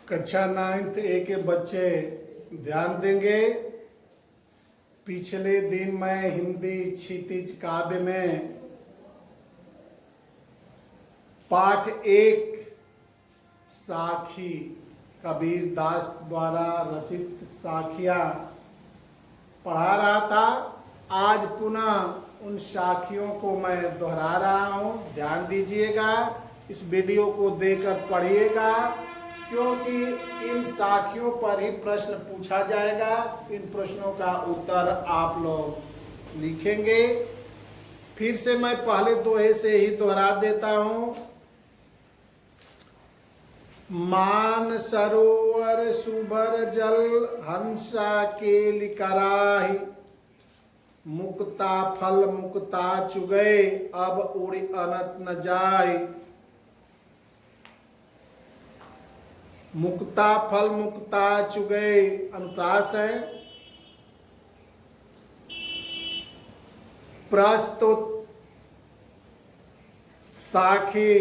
कक्षा 9th ए के बच्चे ध्यान देंगे। पिछले दिन मैं हिंदी क्षितिज काव्य में पाठ 1 साखी कबीर दास द्वारा रचित साखियां पढ़ा रहा था। आज पुनः उन साखियों को मैं दोहरा रहा हूं, ध्यान दीजिएगा। इस वीडियो को देखकर पढ़िएगा, क्योंकि इन साखियों पर ही प्रश्न पूछा जाएगा। इन प्रश्नों का उत्तर आप लोग लिखेंगे। फिर से मैं पहले दोहे से ही दोहरा देता हूं। मान सरोवर सुभर जल हंसा केलि कराहि, मुक्ता फल मुक्ता चुगै अब उड़ अनत न जाय। मुक्ता फल मुक्ता चुगै अनुप्रास है। प्रस्तुत साखी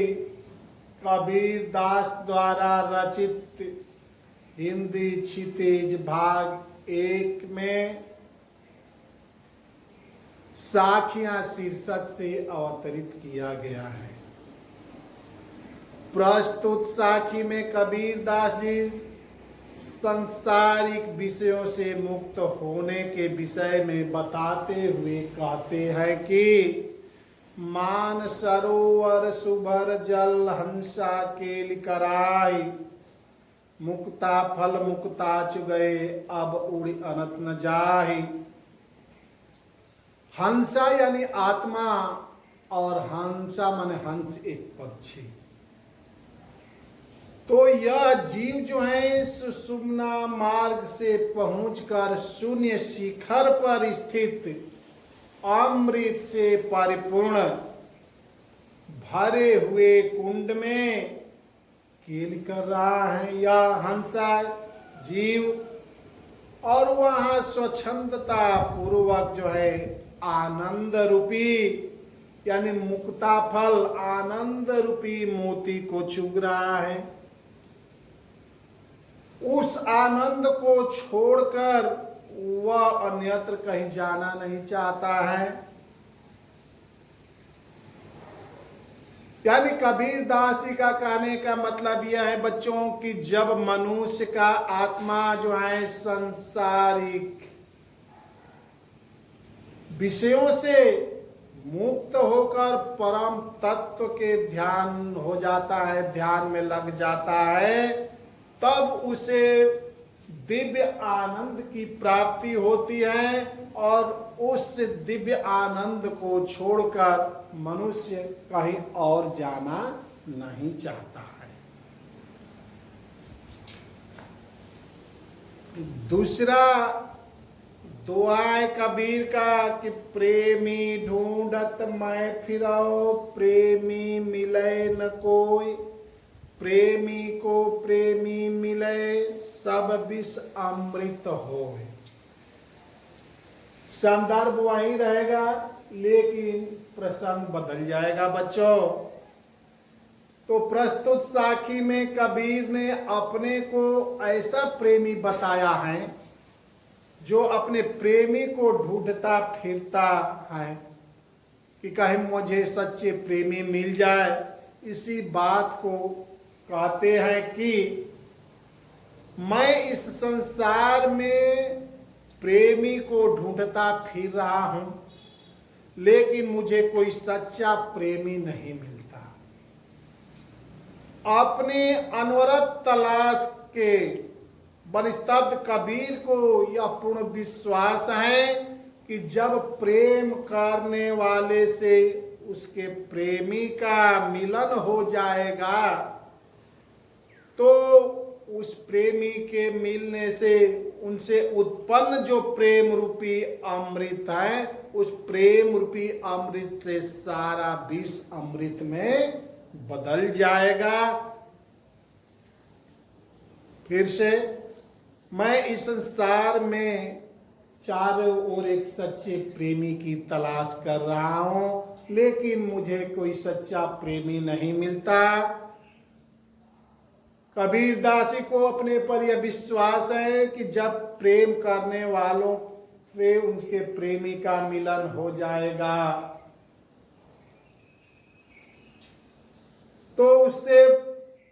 कबीर दास द्वारा रचित हिंदी क्षितिज भाग 1 में साखियां शीर्षक से अवतरित किया गया है। प्रस्तुत साखी में कबीर दास जी सांसारिक विषयों से मुक्त होने के विषय में बताते हुए कहते हैं कि मान सरोवर सुभर जल हंसा केलि कराहि, मुक्ता फल मुक्ता चुगै अब उड़ अनत न जाहि। हंसा यानी आत्मा और हंसा माने हंस एक पक्षी। तो यह जीव जो है सुषुम्ना मार्ग से पहुंचकर शून्य शिखर पर स्थित अमृत से परिपूर्ण भरे हुए कुंड में केलि कर रहा है यह हंसा जीव, और वहां स्वच्छंदता पूर्वक जो है आनंद रूपी यानी मुक्ता फल आनंद रूपी मोती को चुग रहा है। उस आनंद को छोड़कर वह अन्यत्र कहीं जाना नहीं चाहता है। यानी कबीर दास जी का कहने का मतलब यह है बच्चों कि जब मनुष्य का आत्मा जो है संसारिक विषयों से मुक्त होकर परम तत्व के ध्यान हो जाता है, ध्यान में लग जाता है, तब उसे दिव्य आनंद की प्राप्ति होती है। और उस दिव्य आनंद को छोड़कर मनुष्य कहीं और जाना नहीं चाहता है। दूसरा दुआए कबीर का कि प्रेमी ढूंढत मैं फिराओ, प्रेमी मिले न कोई, प्रेमी को प्रेमी मिले सब विष अमृत होए। संदर्भ वही रहेगा, लेकिन प्रसंग बदल जाएगा बच्चों। तो प्रस्तुत साखी में कबीर ने अपने को ऐसा प्रेमी बताया है जो अपने प्रेमी को ढूंढता फिरता है कि कहीं मुझे सच्चे प्रेमी मिल जाए। इसी बात को कहते हैं कि मैं इस संसार में प्रेमी को ढूंढता फिर रहा हूं, लेकिन मुझे कोई सच्चा प्रेमी नहीं मिलता। अपने अनवरत तलाश के बनस्तब्ध कबीर को यह पूर्ण विश्वास है कि जब प्रेम करने वाले से उसके प्रेमी का मिलन हो जाएगा, तो उस प्रेमी के मिलने से उनसे उत्पन्न जो प्रेम रूपी अमृत है, उस प्रेम रूपी अमृत से सारा विष अमृत में बदल जाएगा। फिर से मैं इस संसार में चारों ओर एक सच्चे प्रेमी की तलाश कर रहा हूं, लेकिन मुझे कोई सच्चा प्रेमी नहीं मिलता। कबीरदास जी को अपने पर यह विश्वास है कि जब प्रेम करने वालों से उनके प्रेमी का मिलन हो जाएगा तो उससे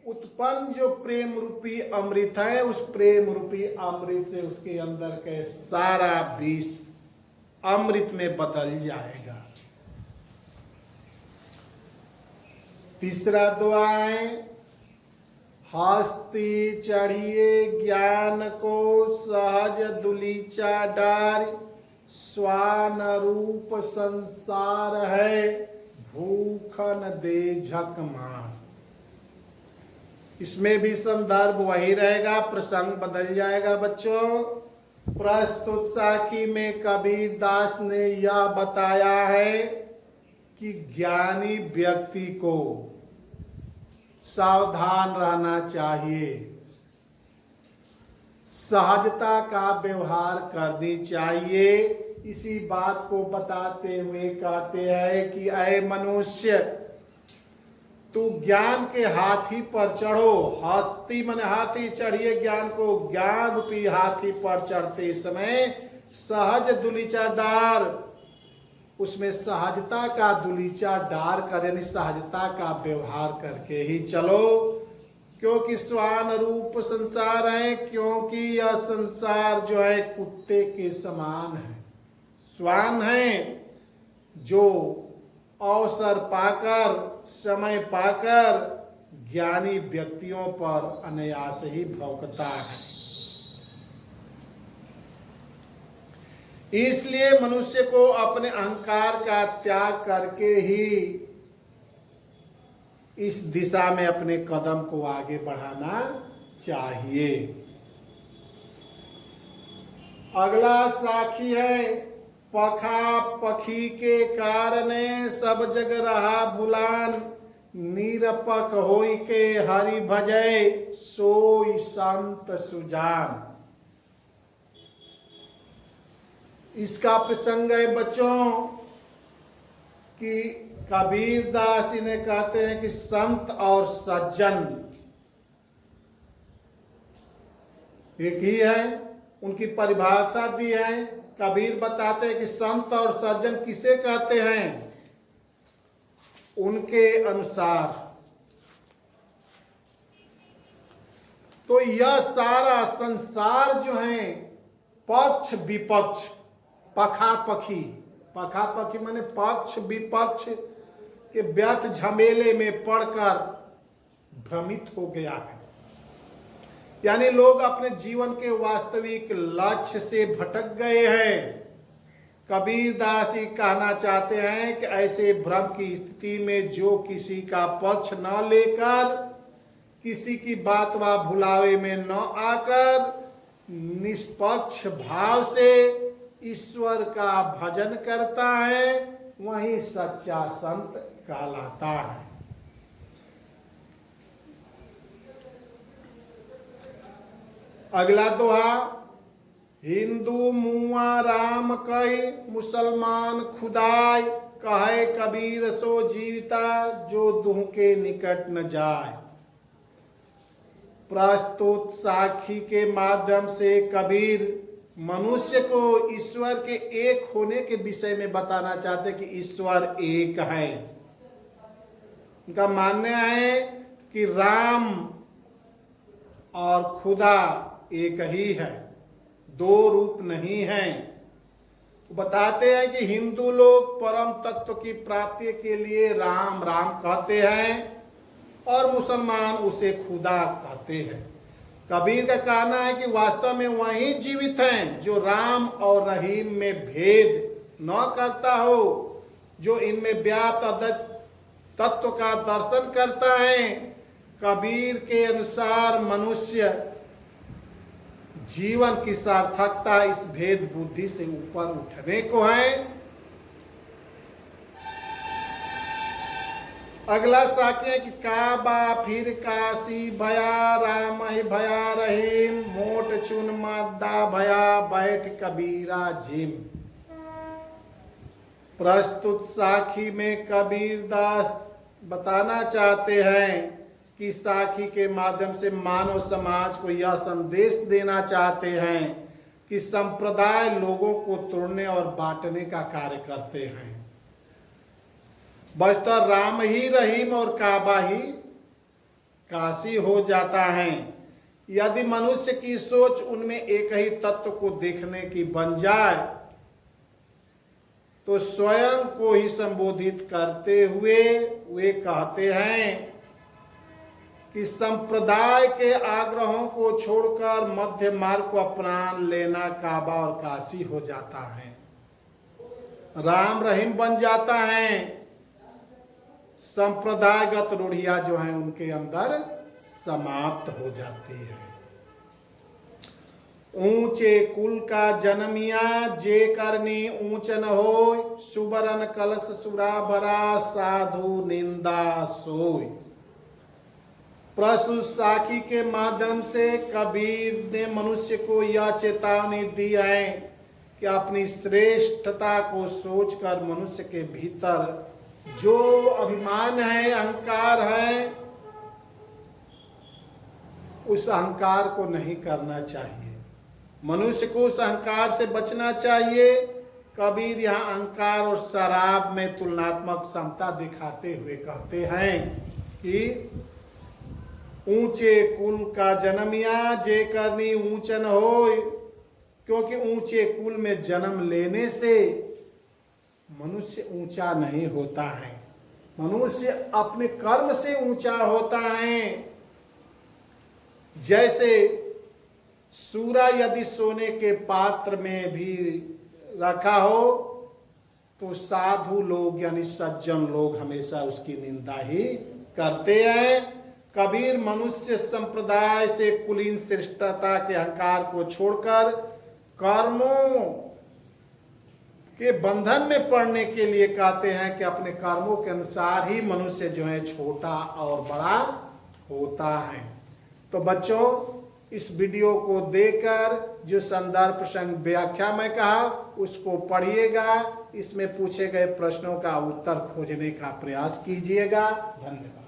उत्पन्न जो प्रेम रूपी अमृत है, उस प्रेम रूपी अमृत से उसके अंदर के सारा विष अमृत में बदल जाएगा। तीसरा दुआ है, हस्ती चढ़िए ज्ञान को सहज दुलीचा डार, स्वान रूप संसार है भूखन दे झक मार। इसमें भी संदर्भ वही रहेगा, प्रसंग बदल जाएगा बच्चों। प्रस्तुत साखी में कबीरदास ने यह बताया है कि ज्ञानी व्यक्ति को सावधान रहना चाहिए, सहजता का व्यवहार करनी चाहिए। इसी बात को बताते हुए कहते हैं कि ऐ मनुष्य, तू ज्ञान के हाथी पर चढ़ो। हस्ती मन हाथी, चढ़िए ज्ञान को। ज्ञान रूपी हाथी पर चढ़ते समय सहज दुलीचा डार, उसमें सहजता का दुलीचा डार कर, यानी सहजता का व्यवहार करके ही चलो। क्योंकि स्वान रूप संसार है, क्योंकि यह संसार जो है कुत्ते के समान है। स्वान है जो अवसर पाकर, समय पाकर ज्ञानी व्यक्तियों पर अनायास ही भौंकता है। इसलिए मनुष्य को अपने अहंकार का त्याग करके ही इस दिशा में अपने कदम को आगे बढ़ाना चाहिए। अगला साखी है, पखा पखी के कारणे सब जग रहा भुलान, निरपक होई के हरि भजय सोई संत सुजान। इसका प्रसंग है बच्चों कि कबीरदास जी ने कहते हैं कि संत और सज्जन एक ही है, उनकी परिभाषा दी है। कबीर बताते हैं कि संत और सज्जन किसे कहते हैं, उनके अनुसार। तो यह सारा संसार जो है पक्ष विपक्ष, पखा पखी, पखा पखी माने पक्ष विपक्ष के व्यर्थ झमेले में पड़कर भ्रमित हो गया है। यानी लोग अपने जीवन के वास्तविक लक्ष्य से भटक गए हैं। कबीरदास जी कहना चाहते हैं कि ऐसे भ्रम की स्थिति में जो किसी का पक्ष न लेकर, किसी की बात व भुलावे में न आकर, निष्पक्ष भाव से ईश्वर का भजन करता है, वही सच्चा संत कहलाता है। अगला दोहा, हिंदू मुआ राम कई, मुसलमान खुदाई, कहे कबीर सो जीविता, जो दुह के निकट न जाए। प्रस्तुत साखी के माध्यम से कबीर मनुष्य को ईश्वर के एक होने के विषय में बताना चाहते कि ईश्वर एक है। उनका मानना है कि राम और खुदा एक ही है, दो रूप नहीं है। बताते हैं कि हिंदू लोग परम तत्व की प्राप्ति के लिए राम राम कहते हैं और मुसलमान उसे खुदा कहते हैं। कबीर का कहना है कि वास्तव में वही जीवित हैं जो राम और रहीम में भेद न करता हो, जो इनमें व्याप्त तत्व का दर्शन करता है। कबीर के अनुसार मनुष्य जीवन की सार्थकता इस भेद बुद्धि से ऊपर उठने को है। अगला साक्य है कि काबा फिर काशी भया, राम ही भया रहीम, मोट चुन मादा भया, बैठ कबीरा जिम। प्रस्तुत साखी में कबीरदास बताना चाहते हैं की साखी के माध्यम से मानव समाज को यह संदेश देना चाहते हैं कि संप्रदाय लोगों को तोड़ने और बांटने का कार्य करते हैं। बचता राम ही रहीम और काबा ही काशी हो जाता है। यदि मनुष्य की सोच उनमें एक ही तत्व को देखने की बन जाए तो स्वयं को ही संबोधित करते हुए वे कहते हैं कि संप्रदाय के आग्रहों को छोड़कर मध्य मार्ग को अपना लेना काबा और काशी हो जाता है, राम रहीम बन जाता है। संप्रदायगत रूढ़ियां जो हैं उनके अंदर समाप्त हो जाती है। ऊंचे कुल का जन्मिया जे करनी ऊंच न हो, सुबरन कलश सुरा भरा साधु निंदा सोई। प्रस्तुत साखी के माध्यम से कबीर ने मनुष्य को यह चेतावनी दी है कि अपनी श्रेष्ठता को सोचकर मनुष्य के भीतर जो अभिमान है, अहंकार है, उस अहंकार को नहीं करना चाहिए। मनुष्य को उस अहंकार से बचना चाहिए। कबीर यहाँ अहंकार और शराब में तुलनात्मक समता दिखाते हुए कहते हैं कि ऊंचे कुल का जन्मिया जे करनी ऊंच न हो, क्योंकि ऊंचे कुल में जन्म लेने से मनुष्य ऊंचा नहीं होता है। मनुष्य अपने कर्म से ऊंचा होता है। जैसे सूरा यदि सोने के पात्र में भी रखा हो तो साधु लोग यानी सज्जन लोग हमेशा उसकी निंदा ही करते हैं। कबीर मनुष्य संप्रदाय से कुलीन श्रेष्ठता के अहंकार को छोड़कर कर्मों के बंधन में पड़ने के लिए कहते हैं कि अपने कर्मों के अनुसार ही मनुष्य जो है छोटा और बड़ा होता है। तो बच्चों, इस वीडियो को देखकर जो संदर्भ प्रसंग व्याख्या में कहा उसको पढ़िएगा। इसमें पूछे गए प्रश्नों का उत्तर खोजने का प्रयास कीजिएगा। धन्यवाद।